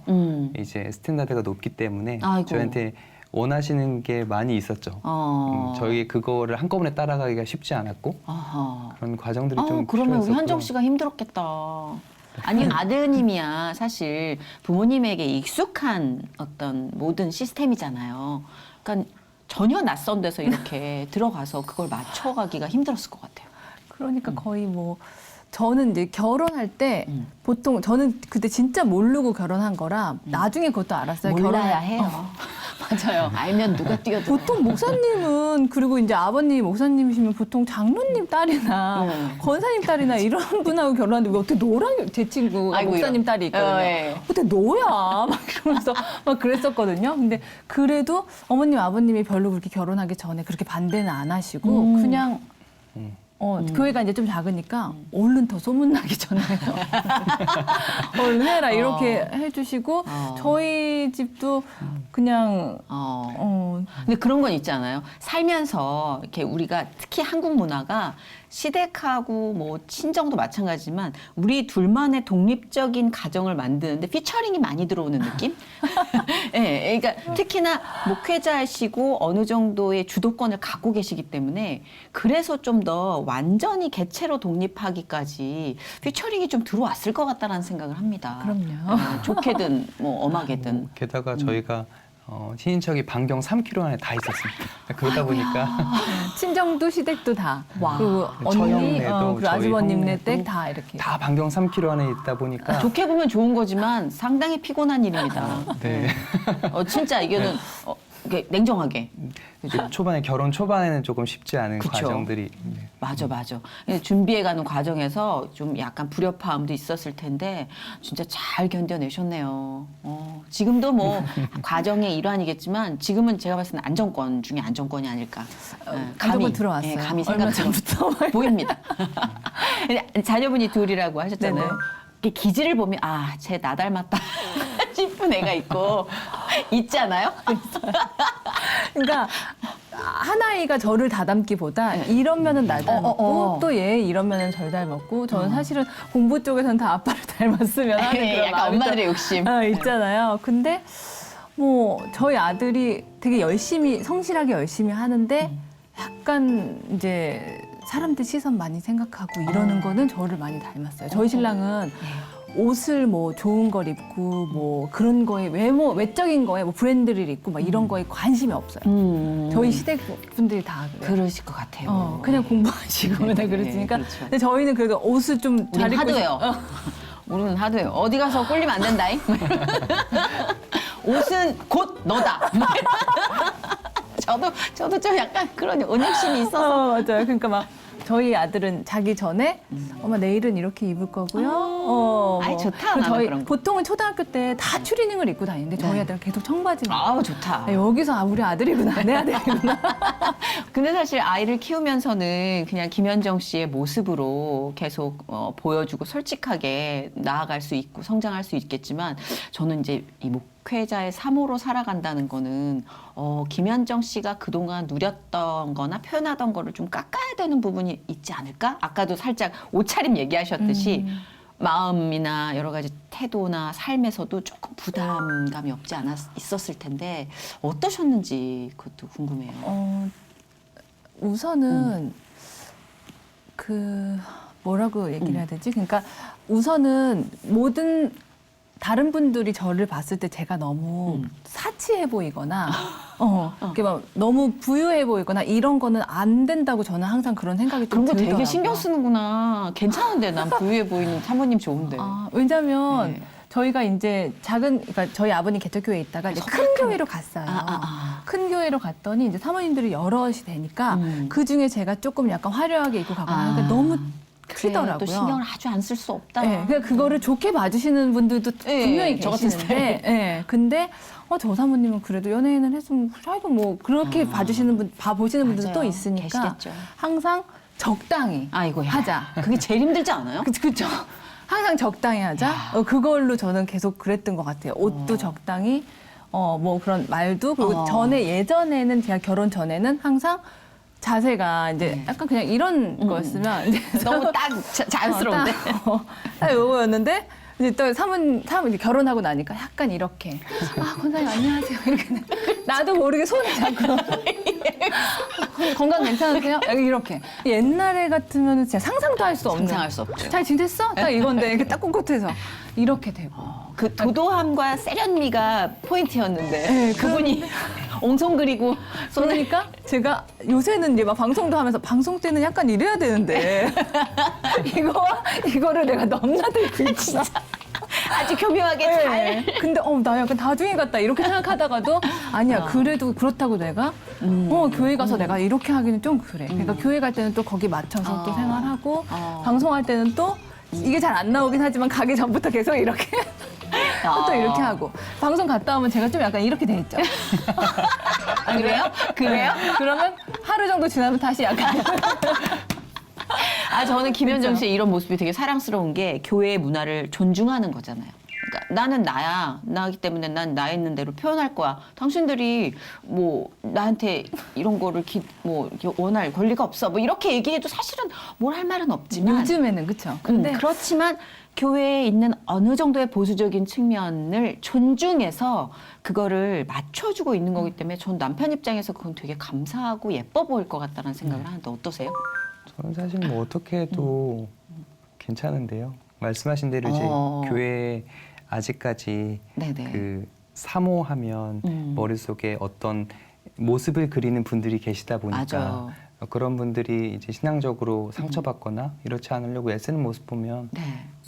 이제 스탠다드가 높기 때문에 아이고. 저희한테 원하시는 게 많이 있었죠. 저희 그거를 한꺼번에 따라가기가 쉽지 않았고 그런 과정들이 좀 그러면 우리 필요했었고요. 현정 씨가 힘들었겠다. 아니 아드님이야 사실 부모님에게 익숙한 어떤 모든 시스템이잖아요. 그러니까 전혀 낯선 데서 이렇게 들어가서 그걸 맞춰가기가 힘들었을 것 같아요. 그러니까 거의 뭐 저는 이제 결혼할 때 보통 저는 그때 진짜 모르고 결혼한 거라 나중에 그것도 알았어요. 몰라야 결혼할- 해요. 맞아요. 알면 누가 뛰어들어. 보통 목사님은 그리고 이제 아버님 목사님이시면 보통 장로님 딸이나 권사님 딸이나 이런 분하고 결혼하는데 왜 어떻게 너랑 제 친구가 아이고, 목사님 이런. 딸이 있거든요. 예. 어떻게 너야 막 이러면서 막 그랬었거든요. 근데 그래도 어머님 아버님이 별로 그렇게 결혼하기 전에 그렇게 반대는 안 하시고 그냥 교회가 이제 좀 작으니까 얼른 더 소문나기 전에 얼른 해라 이렇게 해주시고 저희 집도 그냥 근데 그런 건 있잖아요. 살면서 이렇게 우리가 특히 한국 문화가 시댁하고 뭐 친정도 마찬가지지만 우리 둘만의 독립적인 가정을 만드는데 피처링이 많이 들어오는 느낌? 예, 그러니까 특히나 목회자이시고 어느 정도의 주도권을 갖고 계시기 때문에 그래서 좀 더 완전히 개체로 독립하기까지 피처링이 좀 들어왔을 것 같다라는 생각을 합니다. 그럼요. 좋게든 뭐 엄하게든. 게다가 저희가 친인척이 반경 3km 안에 다 있었습니다. 그러다 보니까 친정도 시댁도 다 그리고 처형 언니 내도 그리고 저희 아주버님 형네도 네댁 다 이렇게 다 반경 3km 안에 있다 보니까 좋게 보면 좋은 거지만 상당히 피곤한 일입니다. 네. 진짜 이거는 이게 냉정하게. 초반에 결혼 초반에는 조금 쉽지 않은 그쵸. 과정들이 맞아. 준비해가는 과정에서 좀 약간 불협화음도 있었을 텐데 진짜 잘 견뎌내셨네요. 지금도 뭐 과정의 일환이겠지만 지금은 제가 봤을 때는 안정권 중에 안정권이 아닐까. 안정권 들어왔어요. 감이 얼마 생각처럼 보입니다. 근데 자녀분이 둘이라고 하셨잖아요. 네네. 이렇게 기질을 보면 쟤 나 닮았다 싶은 애가 있고 있잖아요. 그러니까 한 아이가 저를 다닮기보다 이런 면은 날 닮았고 또 얘 이런 면은 절 닮았고 저는 사실은 공부 쪽에서는 다 아빠를 닮았으면 하는 그런 약간 마음이 엄마들의 욕심. 있잖아요. 근데 뭐 저희 아들이 되게 열심히 성실하게 열심히 하는데 약간 이제 사람들 시선 많이 생각하고 이러는 거는 저를 많이 닮았어요. 저희 신랑은 옷을 뭐 좋은 걸 입고 뭐 그런 거에 외적인 거에 뭐 브랜드를 입고 막 이런 거에 관심이 없어요. 저희 시댁 분들이 다 그래요. 그러실 것 같아요. 그냥 공부하시고 맨날 그러시니까. 그렇죠. 근데 저희는 그래도 옷을 좀 잘 우리는 입고 하도요. 우리는 하도요. 어디 가서 꼴리면 안 된다잉. 옷은 곧 너다. 저도 좀 약간 그런 은혁심이 있어서. 맞아요. 그러니까 막 저희 아들은 자기 전에 엄마 내일은 이렇게 입을 거고요. 아이, 좋다, 그리고 나는 저희 그런 거. 보통은 초등학교 때 다 추리닝을 입고 다니는데 저희 아들은 계속 청바지만. 아우 좋다. 여기서 우리 아들이구나, 내 아들이구나. 근데 사실 아이를 키우면서는 그냥 김현정 씨의 모습으로 계속 보여주고 솔직하게 나아갈 수 있고 성장할 수 있겠지만 저는 이제 이 목회자의 사모로 살아간다는 거는 김현정 씨가 그동안 누렸던 거나 표현하던 거를 좀 깎아야 되는 부분이 있지 않을까? 아까도 살짝 옷차림 얘기하셨듯이 마음이나 여러 가지 태도나 삶에서도 조금 부담감이 없지 있었을 텐데 어떠셨는지 그것도 궁금해요. 우선은 그 뭐라고 얘기를 해야 되지? 그러니까 우선은 모든 다른 분들이 저를 봤을 때 제가 너무 사치해 보이거나 이렇게 막 너무 부유해 보이거나 이런 거는 안 된다고 저는 항상 그런 생각이 좀 그런 거 들더라고요. 되게 신경 쓰는구나. 괜찮은데 난 부유해 보이는 사모님 좋은데. 왜냐면 네. 저희가 이제 그러니까 저희 아버님 개척교회에 있다가 이제 큰 교회로 갔어요. 큰 교회로 갔더니 이제 사모님들이 여럿이 되니까 그 중에 제가 조금 약간 화려하게 입고 가거나 하니까 너무 튀더라고요. 또 신경을 아주 안 쓸 수 없다. 네, 그러니까 그거를 좋게 봐주시는 분들도 예, 분명히 저 같은 계시는데, 예, 근데 저 사모님은 그래도 연예인을 했으면 자기도 뭐 그렇게 봐주시는 분, 봐보시는 분들도 또 맞아요. 있으니까 계시겠죠. 항상 적당히 아이고야. 하자. 그게 제일 힘들지 않아요? 그쵸. 항상 적당히 하자. 그걸로 저는 계속 그랬던 것 같아요. 옷도 적당히, 뭐 그런 말도. 그리고 예전에는 제가 결혼 전에는 항상 자세가 이제 약간 그냥 이런 거였으면 이제 너무 딱 자연스러운데. 딱 요거였는데 이제 또 사모님 결혼하고 나니까 약간 이렇게 권사님 안녕하세요 이렇게 나도 모르게 손을 잡고 건강 괜찮으세요? 이렇게 옛날에 같으면 진짜 상상도 할 수 없는 상상할 수 없죠. 잘 지냈어? 딱 이건데 이렇게 딱 꼿꼿해서 이렇게 되고 그 도도함과 세련미가 포인트였는데 네, 그분이 엉성 그리고 손을 그러니까 제가 요새는 이제 막 방송도 하면서 방송 때는 약간 이래야 되는데 이거를 내가 넘나들고 있구나. 아주 교묘하게 잘. 네. 근데 나 약간 다중이 같다 이렇게 생각하다가도 아니야 그래도 그렇다고 내가 교회 가서 내가 이렇게 하기는 좀 그래. 그러니까 교회 갈 때는 또 거기 맞춰서 또 생활하고 방송할 때는 또 이게 잘 안 나오긴 하지만 가기 전부터 계속 이렇게 또 이렇게 하고 방송 갔다 오면 제가 좀 약간 이렇게 돼 있죠. 그래요? 그래요? 그러면 하루 정도 지나면 다시 약간 저는 김현정 씨의 이런 모습이 되게 사랑스러운 게 교회의 문화를 존중하는 거잖아요. 그러니까 나는 나야. 나기 때문에 난 나 있는 대로 표현할 거야. 당신들이 뭐 나한테 이런 거를 이렇게 원할 권리가 없어. 뭐 이렇게 얘기해도 사실은 뭘 할 말은 없지만 요즘에는 그렇죠. 근데 그렇지만 교회에 있는 어느 정도의 보수적인 측면을 존중해서 그거를 맞춰주고 있는 거기 때문에 전 남편 입장에서 그건 되게 감사하고 예뻐 보일 것 같다는 생각을 하는데 어떠세요? 저는 사실 뭐 어떻게 해도 괜찮은데요. 말씀하신 대로 이제 교회에 아직까지 네네. 그 사모하면 머릿속에 어떤 모습을 그리는 분들이 계시다 보니까 맞아요. 그런 분들이 이제 신앙적으로 상처받거나 이렇지 않으려고 애쓰는 모습 보면 네.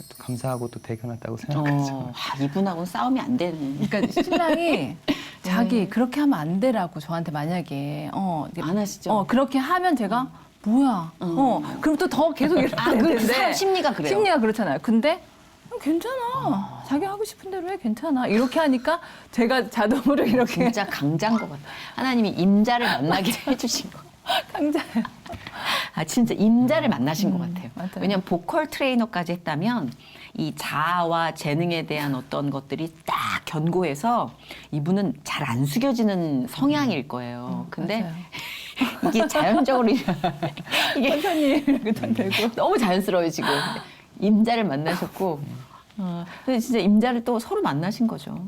또 감사하고 또 대견하다고 생각하죠. 이분하고는 싸움이 안 되는. 그러니까 신랑이 자기 그렇게 하면 안 되라고 저한테 만약에 안 하시죠? 그렇게 하면 제가 뭐야 그럼 또 더 계속 이렇게 될 그 텐데 사람 심리가 그래요. 심리가 그렇잖아요. 근데 괜찮아. 자기 하고 싶은 대로 해. 괜찮아. 이렇게 하니까 제가 자동으로 이렇게 진짜 강자인 것 같아요. 하나님이 임자를 만나게 해주신 거. 강자예요. 진짜 임자를 만나신 것 같아요. 맞아요. 왜냐하면 보컬 트레이너까지 했다면 이 자아와 재능에 대한 어떤 것들이 딱 견고해서 이분은 잘 안 숙여지는 성향일 거예요. 근데 맞아요. 이게 자연적으로 이게 천천히 이렇게 되고 너무 자연스러워요 지금. 임자를 만나셨고 근데 진짜 임자를 또 서로 만나신 거죠.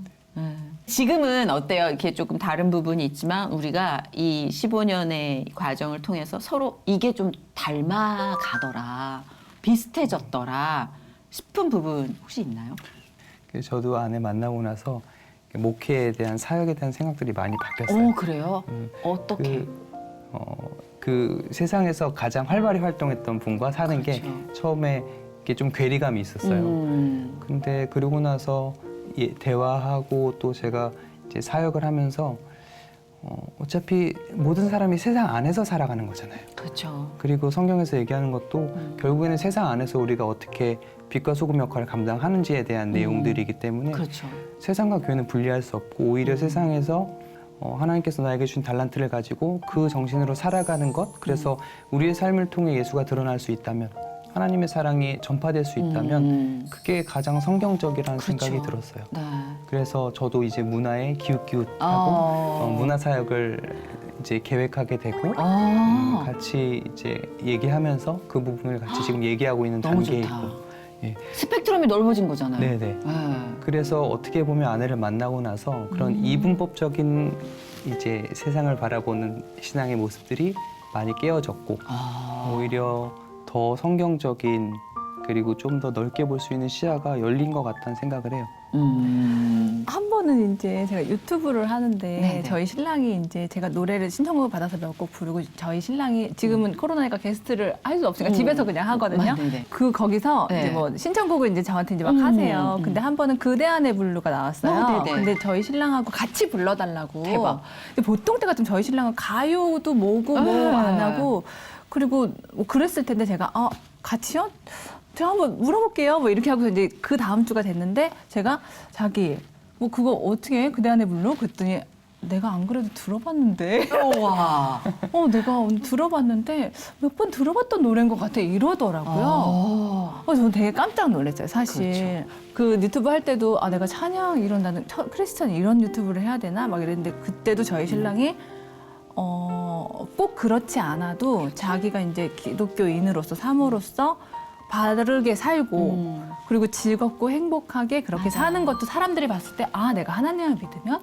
지금은 어때요? 이렇게 조금 다른 부분이 있지만 우리가 이 15년의 과정을 통해서 서로 이게 좀 닮아가더라, 비슷해졌더라 싶은 부분 혹시 있나요? 그래서 저도 아내 만나고 나서 목회에 대한 사역에 대한 생각들이 많이 바뀌었어요. 그래요? 어떻게? 그 세상에서 가장 활발히 활동했던 분과 사는 게 그렇죠. 처음에 이게 좀 괴리감이 있었어요. 근데 그러고 나서 대화하고 또 제가 이제 사역을 하면서 어차피 모든 사람이 세상 안에서 살아가는 거잖아요. 그렇죠. 그리고 성경에서 얘기하는 것도 결국에는 세상 안에서 우리가 어떻게 빛과 소금 역할을 감당하는지에 대한 내용들이기 때문에 그렇죠. 세상과 교회는 분리할 수 없고 오히려 세상에서 하나님께서 나에게 주신 달란트를 가지고 그 정신으로 살아가는 것, 그래서 우리의 삶을 통해 예수가 드러날 수 있다면, 하나님의 사랑이 전파될 수 있다면 그게 가장 성경적이라는 그렇죠. 생각이 들었어요. 네. 그래서 저도 이제 문화에 기웃기웃하고 문화 사역을 이제 계획하게 되고 같이 이제 얘기하면서 그 부분을 같이 지금 얘기하고 있는 너무 단계이고. 좋다. 예. 스펙트럼이 넓어진 거잖아요. 네네. 그래서 어떻게 보면 아내를 만나고 나서 그런 이분법적인 이제 세상을 바라보는 신앙의 모습들이 많이 깨어졌고 아. 오히려 더 성경적인 그리고 좀 더 넓게 볼 수 있는 시야가 열린 것 같다는 생각을 해요. 한 번은 이제 제가 유튜브를 하는데 네네. 저희 신랑이 이제 제가 노래를 신청곡을 받아서 몇 곡 부르고 저희 신랑이 지금은 코로나니까 게스트를 할 수 없으니까 집에서 그냥 하거든요. 네네. 그 거기서 네. 이제 뭐 신청곡을 이제 저한테 이제 막 하세요. 근데 한 번은 그대 안의 블루가 나왔어요. 네네. 근데 저희 신랑하고 같이 불러달라고. 대박. 근데 보통 때 같으면 저희 신랑은 가요도 뭐고 뭐 안 하고 그리고 뭐 그랬을 텐데 제가 같이요? 제가 한번 물어볼게요. 뭐 이렇게 하고 이제 그 다음 주가 됐는데 제가 자기 뭐 그거 어떻게 해? 그대 안에 불러? 그랬더니 내가 안 그래도 들어봤는데 와. 내가 오늘 들어봤는데 몇 번 들어봤던 노래인 것 같아 이러더라고요. 저는 되게 깜짝 놀랐어요, 사실. 그 유튜브 할 때도 내가 찬양 이런 나는 크리스찬 이런 유튜브를 해야 되나 막 이랬는데 그때도 저희 신랑이 꼭 그렇지 않아도 자기가 이제 기독교인으로서 사모로서 바르게 살고 그리고 즐겁고 행복하게 그렇게 사는 것도 사람들이 봤을 때 내가 하나님을 믿으면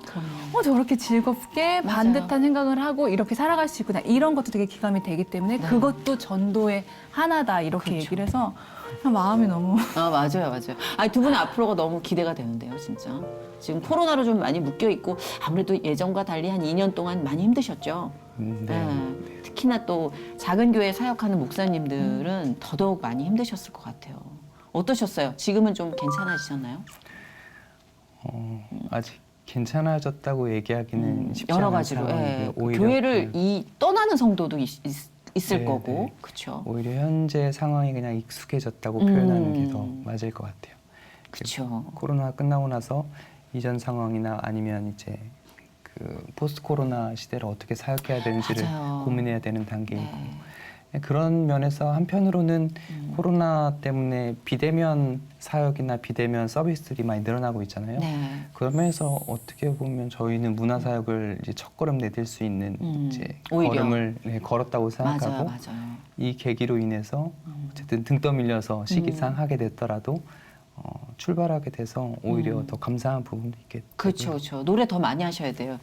저렇게 즐겁게 맞아요. 반듯한 생각을 하고 이렇게 살아갈 수 있구나 이런 것도 되게 기감이 되기 때문에 그것도 전도의 하나다 이렇게 그렇죠. 얘기를 해서 그냥 마음이 너무 맞아요. 아니, 두 분의 앞으로가 너무 기대가 되는데요, 진짜. 지금 코로나로 좀 많이 묶여 있고 아무래도 예전과 달리 한 2년 동안 많이 힘드셨죠. 네. 특히나 또 작은 교회 사역하는 목사님들은 더더욱 많이 힘드셨을 것 같아요. 어떠셨어요? 지금은 좀 괜찮아지셨나요? 아직 괜찮아졌다고 얘기하기는 쉽지 여러 않은 가지로. 상황이고요. 오히려 교회를 떠나는 성도도 있을 네, 거고, 네. 그렇죠. 오히려 현재 상황이 그냥 익숙해졌다고 표현하는 게 더 맞을 것 같아요. 그렇죠. 코로나 끝나고 나서 이전 상황이나 아니면 이제 그 포스트 코로나 시대를 어떻게 사역해야 되는지를 맞아요. 고민해야 되는 단계이고 네. 그런 면에서 한편으로는 코로나 때문에 비대면 사역이나 비대면 서비스들이 많이 늘어나고 있잖아요. 네. 그러면서 어떻게 보면 저희는 문화 사역을 이제 첫걸음 내딜 수 있는 이제 오히려. 걸음을 걸었다고 생각하고 맞아요. 이 계기로 인해서 어쨌든 등 떠밀려서 시기상 하게 됐더라도 출발하게 돼서 오히려 더 감사한 부분도 있겠죠. 그렇죠. 노래 더 많이 하셔야 돼요.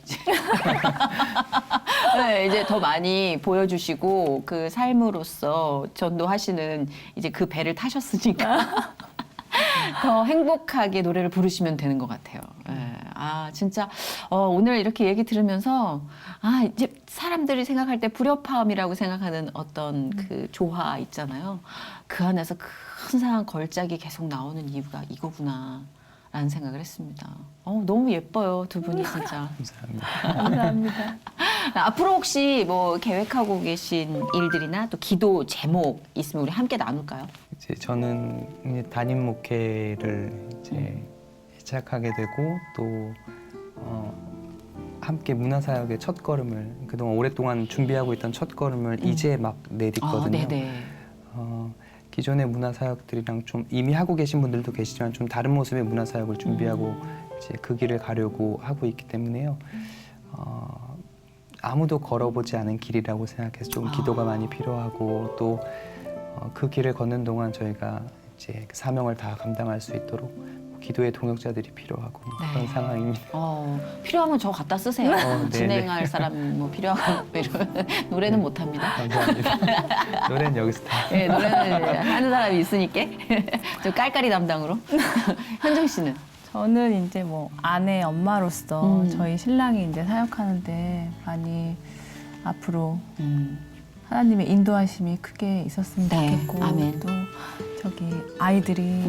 네, 이제 더 많이 보여주시고 그 삶으로서 전도하시는 이제 그 배를 타셨으니까 더 행복하게 노래를 부르시면 되는 것 같아요. 네. 진짜 오늘 이렇게 얘기 들으면서 이제 사람들이 생각할 때 불협화음이라고 생각하는 어떤 그 조화 있잖아요. 그 안에서 큰 상한 걸작이 계속 나오는 이유가 이거구나. 라는 생각을 했습니다. 너무 예뻐요, 두 분이 진짜. 감사합니다. 감사합니다. 앞으로 혹시 뭐 계획하고 계신 일들이나 또 기도 제목 있으면 우리 함께 나눌까요? 이제 저는 이제 담임 목회를 이제 시작하게 되고 또 함께 문화사역의 첫 걸음을 그동안 오랫동안 준비하고 있던 첫 걸음을 이제 막 내딛거든요. 네네. 기존의 문화사역들이랑 좀 이미 하고 계신 분들도 계시지만 좀 다른 모습의 문화사역을 준비하고 이제 그 길을 가려고 하고 있기 때문에요. 아무도 걸어보지 않은 길이라고 생각해서 좀 기도가 많이 필요하고 또 그 길을 걷는 동안 저희가 이제 그 사명을 다 감당할 수 있도록 기도의 동역자들이 필요하고 그런 상황입니다. 필요하면 저 갖다 쓰세요. 네네. 진행할 사람 뭐 필요하고 이러면 노래는 못합니다. 감사합니다. 노래는 여기서 다. 네, 노래는 하는 사람이 있으니까 좀 깔깔이 담당으로. 현정 씨는? 저는 이제 뭐 아내 엄마로서 저희 신랑이 이제 사역하는데 많이 앞으로 하나님의 인도하심이 크게 있었으면 네, 좋겠고 아멘. 또 저기 아이들이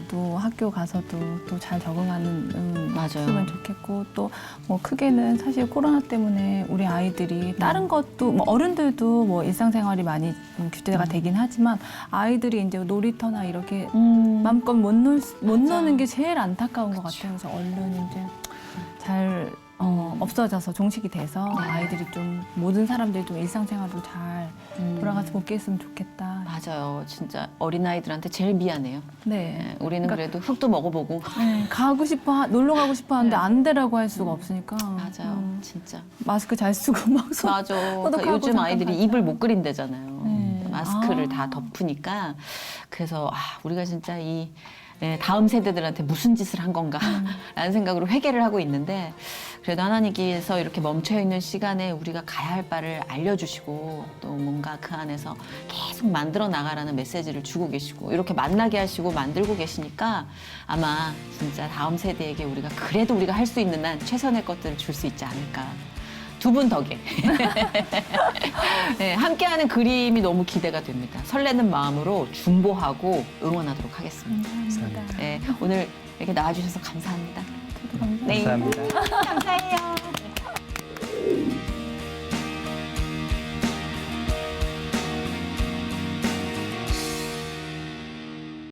또 학교 가서도 또 잘 적응하는 맞아요. 했으면 좋겠고 또 뭐 크게는 사실 코로나 때문에 우리 아이들이 다른 것도 뭐 어른들도 뭐 일상생활이 많이 규제가 되긴 하지만 아이들이 이제 놀이터나 이렇게 마음껏 못 노는 게 제일 안타까운 것 같아요. 그래서 얼른 이제 잘 없어져서 종식이 돼서 아이들이 좀 모든 사람들이 좀 일상생활로 잘 돌아가서 복귀했으면 좋겠다. 맞아요. 진짜 어린아이들한테 제일 미안해요. 네. 네, 우리는 그래도 흙도 먹어보고. 네, 가고 싶어 놀러 가고 싶어 하는데 안 되라고 할 수가 없으니까. 맞아요. 진짜. 마스크 잘 쓰고 막 손. 맞아. 소독하고 그러니까 요즘 잠깐 아이들이 가자. 입을 못 그린대잖아요. 네. 마스크를 다 덮으니까. 그래서 우리가 진짜 다음 세대들한테 무슨 짓을 한 건가 라는 생각으로 회개를 하고 있는데 그래도 하나님께서 이렇게 멈춰있는 시간에 우리가 가야 할 바를 알려주시고 또 뭔가 그 안에서 계속 만들어 나가라는 메시지를 주고 계시고 이렇게 만나게 하시고 만들고 계시니까 아마 진짜 다음 세대에게 우리가 그래도 우리가 할 수 있는 한 최선의 것들을 줄 수 있지 않을까. 두 분 덕에 네, 함께하는 그림이 너무 기대가 됩니다. 설레는 마음으로 중보하고 응원하도록 하겠습니다. 감사합니다. 네, 오늘 이렇게 나와주셔서 감사합니다. 감사합니다. 네. 감사합니다. 감사해요.